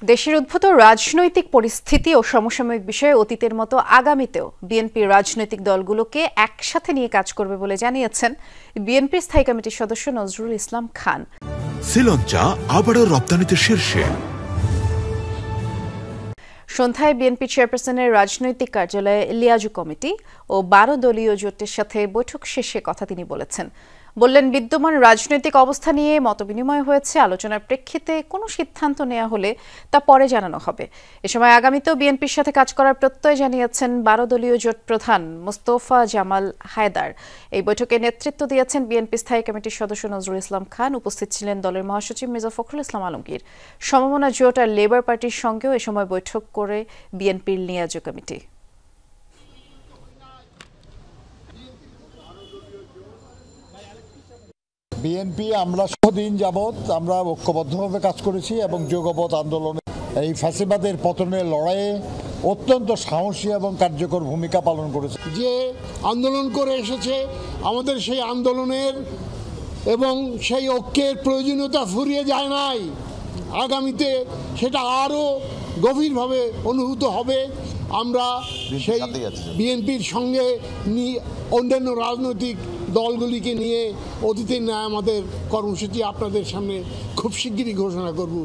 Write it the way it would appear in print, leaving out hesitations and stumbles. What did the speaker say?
দেশের উদ্ভূত রাজনৈতিক পরিস্থিতি ও সমসাময়িক বিষয়ে অতীতের মতো আগামীতেও বিএনপি রাজনৈতিক দলগুলোকে একসাথে নিয়ে কাজ করবে বলে জানিয়েছেন বিএনপির স্থায়ী কমিটির সদস্য নজরুল ইসলাম খান। শ্রীলঙ্কা আবারও রপ্তানিতে শীর্ষে। সন্ধ্যায় বিএনপি চেয়ারপারসনের রাজনৈতিক কার্যালয়ে লিয়াজু কমিটি ও 12 দলীয় জোটের সাথে বৈঠক শেষে কথা তিনি বললেন, বিদ্যমান রাজনৈতিক অবস্থা নিয়ে মতবিনিময় হয়েছে। আলোচনার প্রেক্ষিতে কোনো সিদ্ধান্ত নেওয়া হলে তা পরে জানানো হবে। এ সময় আগামীতেও বিএনপির সাথে কাজ করার প্রত্যয় জানিয়েছেন 12 দলীয় জোট প্রধান মোস্তফা জামাল হায়দার। এই বৈঠকে নেতৃত্ব দিয়েছেন বিএনপি স্থায়ী কমিটির সদস্য নজরুল ইসলাম খান। উপস্থিত ছিলেন দলের মহাসচিব মির্জা ফখরুল ইসলাম আলমগীর। সমমনা জোট আর লেবার পার্টির সঙ্গেও এ সময় বৈঠক করে বিএনপির লিয়াজু কমিটি। বিএনপি আমরা বহুদিন যাবৎ আমরা ঐক্যবদ্ধভাবে কাজ করেছি এবং যুগপৎ আন্দোলনে এই ফ্যাসিবাদের পতনের লড়াইয়ে অত্যন্ত সাহসী এবং কার্যকর ভূমিকা পালন করেছে। যে আন্দোলন করে এসেছে আমাদের সেই আন্দোলনের এবং সেই ঐক্যের প্রয়োজনীয়তা ফুরিয়ে যায় নাই। আগামীতে সেটা আরও গভীরভাবে অনুভূত হবে। আমরা সেই বিএনপির সঙ্গে অন্যান্য রাজনৈতিক দলগুলিকে নিয়ে অতীতের ন্যায় আমাদের কর্মসূচি আপনাদের সামনে খুব শিগগিরই ঘোষণা করব।